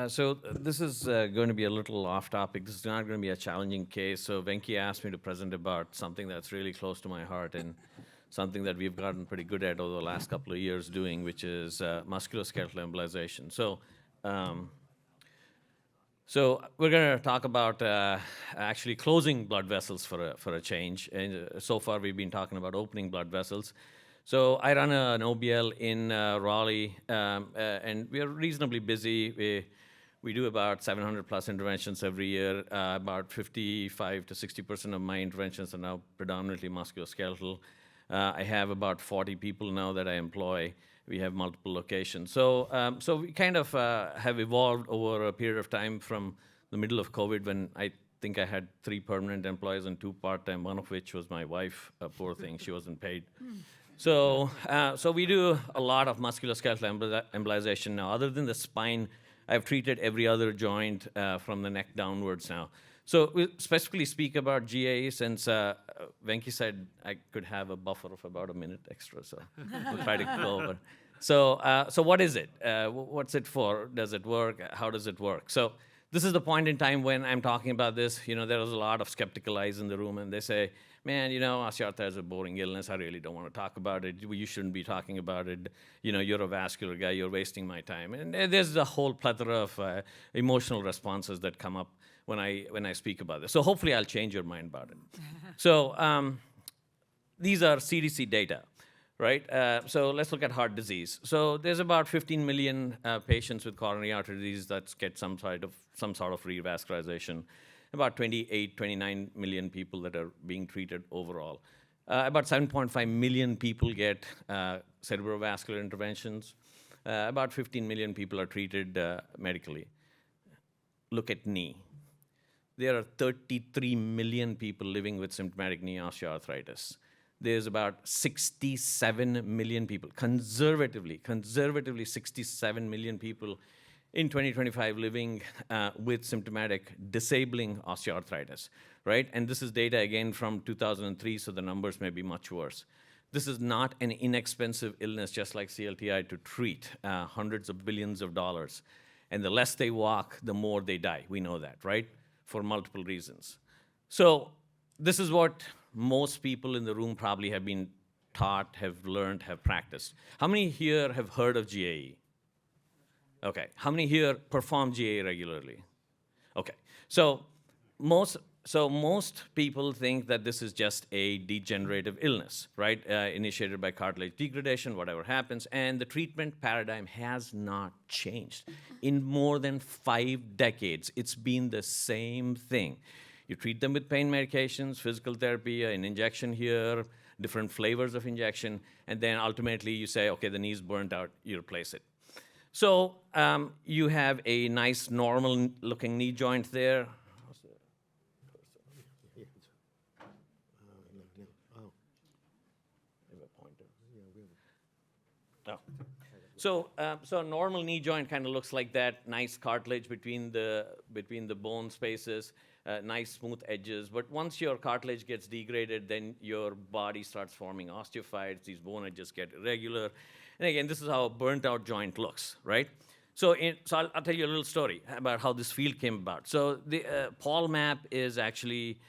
So this is going to be a little off topic. This is not going to be a challenging case. So Venki asked me to present about something that's really close to my heart and something that we've gotten pretty good at over the last couple of years doing, which is musculoskeletal embolization. So we're going to talk about actually closing blood vessels for a change. And so far we've been talking about opening blood vessels. So I run an OBL in Raleigh, and we are reasonably busy. We do about 700 plus interventions every year. About 55 to 60% of my interventions are now predominantly musculoskeletal. I have about 40 people now that I employ. We have multiple locations. So we kind of have evolved over a period of time from the middle of COVID when I think I had 3 permanent employees and 2 part-time, one of which was my wife, a poor thing, she wasn't paid. So we do a lot of musculoskeletal embolization now. Other than the spine, I've treated every other joint from the neck downwards now. So we specifically speak about GA since Venki said I could have a buffer of about a minute extra, so we'll try to go over. So what is it? What's it for? Does it work? How does it work? So this is the point in time when I'm talking about this. You know, there was a lot of skeptical eyes in the room, and they say, man, you know, osteoarthritis is a boring illness. I really don't want to talk about it. You shouldn't be talking about it. You know, you're a vascular guy. You're wasting my time. And there's a whole plethora of emotional responses that come up when I speak about this. So hopefully I'll change your mind about it. So these are CDC data, right? So let's look at heart disease. So there's about 15 million patients with coronary artery disease that get some sort of revascularization. About 28, 29 million people that are being treated overall. About 7.5 million people get cerebrovascular interventions. About 15 million people are treated medically. Look at knee. There are 33 million people living with symptomatic knee osteoarthritis. There's about 67 million people, conservatively 67 million people in 2025 living with symptomatic disabling osteoarthritis, right? And this is data again from 2003, so the numbers may be much worse. This is not an inexpensive illness, just like CLTI, to treat, hundreds of billions of dollars. And the less they walk, the more they die. We know that, right? For multiple reasons. So this is what most people in the room probably have been taught, have learned, have practiced. How many here have heard of GAE? Okay, how many here perform GA regularly? Okay, so most people think that this is just a degenerative illness, right? Initiated by cartilage degradation, whatever happens, and the treatment paradigm has not changed. In more than 5 decades, it's been the same thing. You treat them with pain medications, physical therapy, an injection here, different flavors of injection, and then ultimately you say, okay, the knee's burnt out, you replace it. So you have a nice normal-looking knee joint there. So a normal knee joint kind of looks like that. Nice cartilage between the bone spaces, nice smooth edges. But once your cartilage gets degraded, then your body starts forming osteophytes. These bone edges get irregular. And again, this is how a burnt-out joint looks, right? So I'll tell you a little story about how this field came about. So Paul Mapp is actually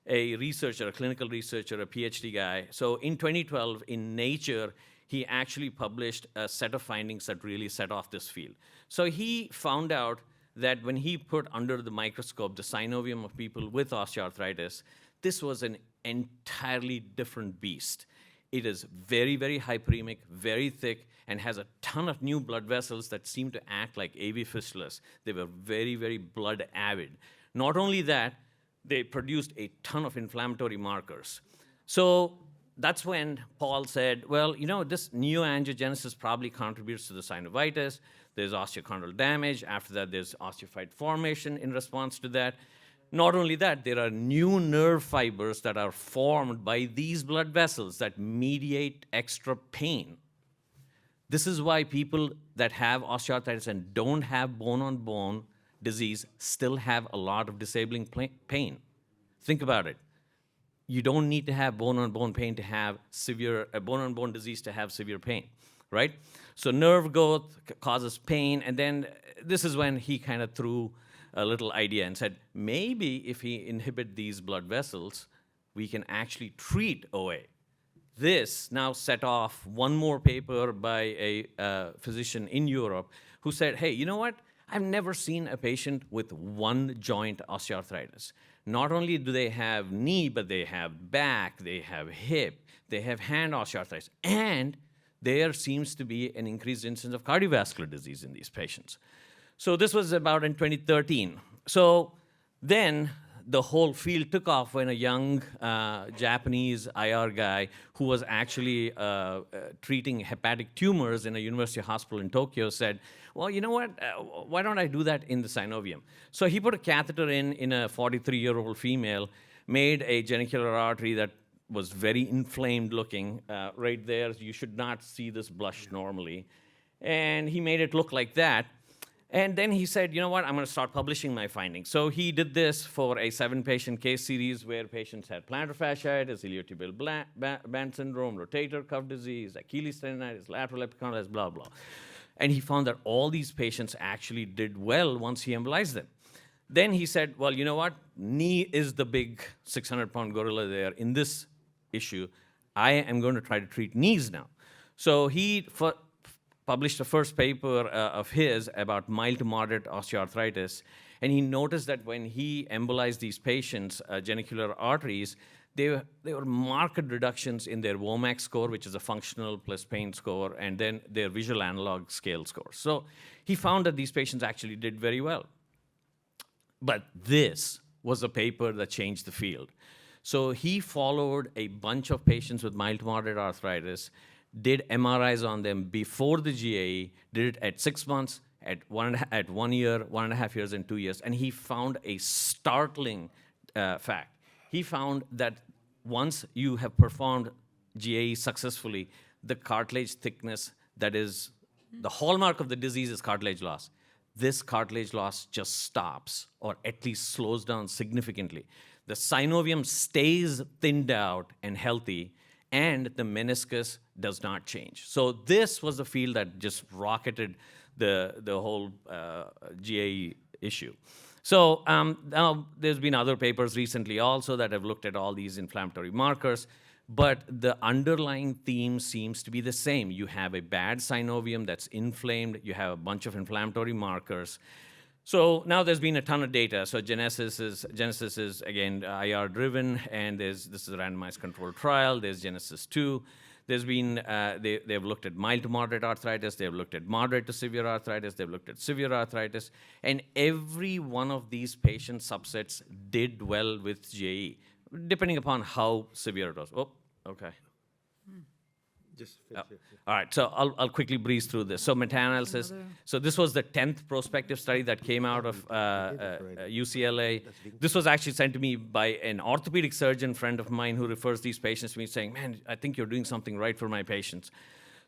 a researcher, a clinical researcher, a PhD guy. So in 2012, in Nature, he actually published a set of findings that really set off this field. So he found out that when he put under the microscope the synovium of people with osteoarthritis, this was an entirely different beast. It is very, very hyperemic, very thick, and has a ton of new blood vessels that seem to act like AV fistulas. They were very, very blood avid. Not only that, they produced a ton of inflammatory markers. So that's when Paul said, well, you know, this neoangiogenesis probably contributes to the synovitis. There's osteochondral damage. After that, there's osteophyte formation in response to that. Not only that, there are new nerve fibers that are formed by these blood vessels that mediate extra pain. This is why people that have osteoarthritis and don't have bone-on-bone disease still have a lot of disabling pain. Think about it. You don't need to have bone-on-bone pain to have bone-on-bone disease to have severe pain. right? So nerve growth causes pain, and then this is when he kind of threw a little idea and said, maybe if we inhibit these blood vessels, we can actually treat OA. This now set off one more paper by a physician in Europe who said, hey, you know what? I've never seen a patient with one joint osteoarthritis. Not only do they have knee, but they have back, they have hip, they have hand osteoarthritis, and there seems to be an increased incidence of cardiovascular disease in these patients. So this was about in 2013. So then the whole field took off when a young Japanese IR guy who was actually treating hepatic tumors in a university hospital in Tokyo said, well, you know what, why don't I do that in the synovium? So he put a catheter in a 43-year-old female, made a genicular artery that was very inflamed looking right there. You should not see this blush normally. And he made it look like that. And then he said, you know what, I'm going to start publishing my findings. So he did this for a 7-patient case series where patients had plantar fasciitis, iliotibial band syndrome, rotator cuff disease, Achilles tendonitis, lateral epicondylitis, blah, blah. And he found that all these patients actually did well once he embolized them. Then he said, well, you know what, knee is the big 600-pound gorilla there in this issue. I am going to try to treat knees now. So he published the first paper of his about mild to moderate osteoarthritis, and he noticed that when he embolized these patients' genicular arteries, there were marked reductions in their WOMAC score, which is a functional plus pain score, and then their visual analog scale score. So he found that these patients actually did very well. But this was a paper that changed the field. So he followed a bunch of patients with mild to moderate arthritis, did MRIs on them before the GAE, did it at 6 months, at 1 year, 1.5 years, and 2 years, and he found a startling fact. He found that once you have performed GAE successfully, the cartilage thickness that is the hallmark of the disease is cartilage loss. This cartilage loss just stops, or at least slows down significantly. The synovium stays thinned out and healthy, and the meniscus does not change. So this was the field that just rocketed the whole GAE issue. So now there's been other papers recently also that have looked at all these inflammatory markers, but the underlying theme seems to be the same. You have a bad synovium that's inflamed, you have a bunch of inflammatory markers. So now there's been a ton of data. So Genesis is again IR-driven, and this is a randomized controlled trial. There's Genesis 2. There's been, they've looked at mild to moderate arthritis, they've looked at moderate to severe arthritis, they've looked at severe arthritis, and every one of these patient subsets did well with GAE, depending upon how severe it was. Oh, okay. Just finish it. All right, so I'll quickly breeze through this. So meta-analysis. So this was the 10th prospective study that came out of UCLA. This was actually sent to me by an orthopedic surgeon friend of mine who refers these patients to me saying, man, I think you're doing something right for my patients.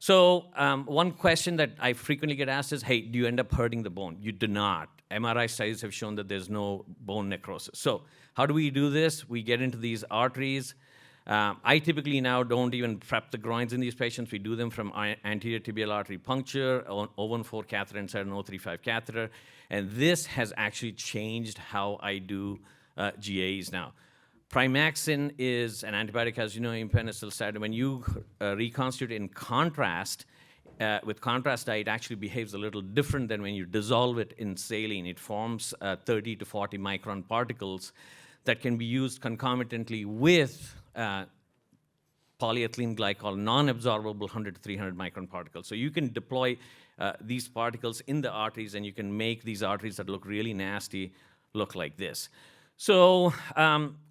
So one question that I frequently get asked is, hey, do you end up hurting the bone? You do not. MRI studies have shown that there's no bone necrosis. So how do we do this? We get into these arteries. I typically now don't even prep the groins in these patients. We do them from anterior tibial artery puncture, O14 catheter inside an O35 catheter. And this has actually changed how I do GAEs now. Primaxine is an antibiotic, as you know, in penicillin. When you reconstitute in contrast, with contrast dye, it actually behaves a little different than when you dissolve it in saline. It forms 30 to 40 micron particles that can be used concomitantly with polyethylene glycol, non-absorbable 100 to 300 micron particles. So you can deploy these particles in the arteries, and you can make these arteries that look really nasty look like this. So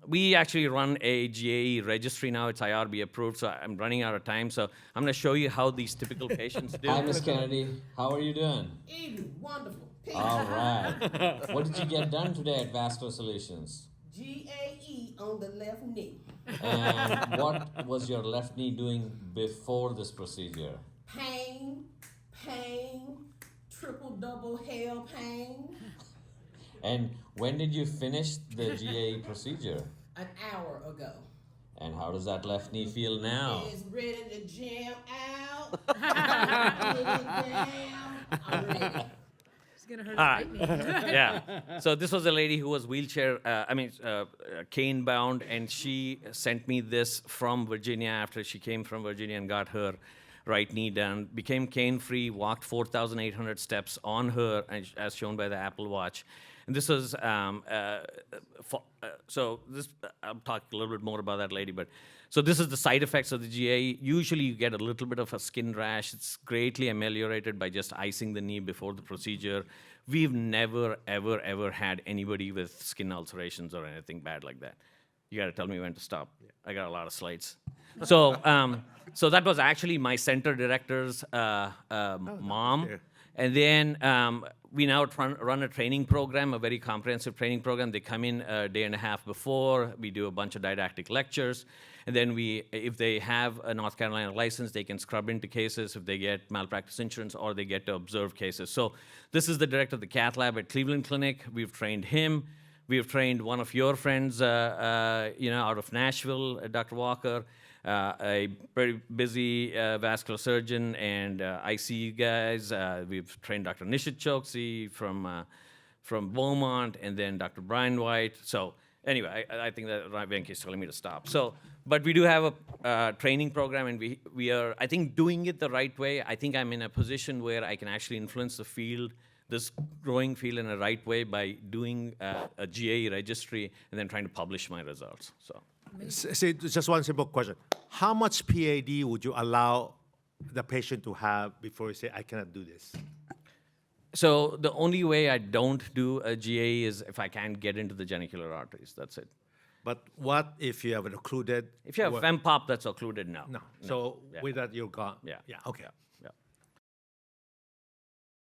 we actually run a GAE registry now. It's IRB approved, so I'm running out of time. So I'm going to show you how these typical patients do. Hi, Ms. Kennedy. How are you doing? Eating, wonderful. Peace. All right. What did you get done today at Vascular Solutions? GAE on the left knee. And what was your left knee doing before this procedure? Pain, triple double hell pain. And when did you finish the GAE procedure? An hour ago. And how does that left knee feel now? It's ready to jam out. Put it down. I'm ready. It's gonna hurt his right knee. Yeah. So this was a lady who was wheelchair, cane bound, and she sent me this from Virginia after she came from Virginia and got her right knee done, became cane free, walked 4,800 steps on her, as shown by the Apple Watch. And this was, so this, I'll talk a little bit more about that lady, but so this is the side effects of the GA. Usually you get a little bit of a skin rash. It's greatly ameliorated by just icing the knee before the procedure. We've never, ever, ever had anybody with skin ulcerations or anything bad like that. You gotta tell me when to stop. I got a lot of slides. So, so that was actually my center director's mom. yeah. And then we now run a training program, a very comprehensive training program. They come in a day and a half before. We do a bunch of didactic lectures. And then if they have a North Carolina license, they can scrub into cases if they get malpractice insurance or they get to observe cases. So this is the director of the cath lab at Cleveland Clinic. We've trained him. We've trained one of your friends, out of Nashville, Dr. Walker. A very busy vascular surgeon and ICU guys. We've trained Dr. Nishit Choksi from Beaumont, and then Dr. Brian White. So anyway, I think that Venki is telling me to stop. So, but we do have a training program, and we are, I think, doing it the right way. I think I'm in a position where I can actually influence the field, this growing field, in a right way by doing a GA registry and then trying to publish my results. So. Say, just one simple question. How much PAD would you allow the patient to have before you say, I cannot do this? So the only way I don't do a GA is if I can't get into the genicular arteries. That's it. But what if you have an occluded? If you have FEMPOP that's occluded, no. No. So Yeah. with that, you're gone. Yeah. Yeah. Okay. Yeah.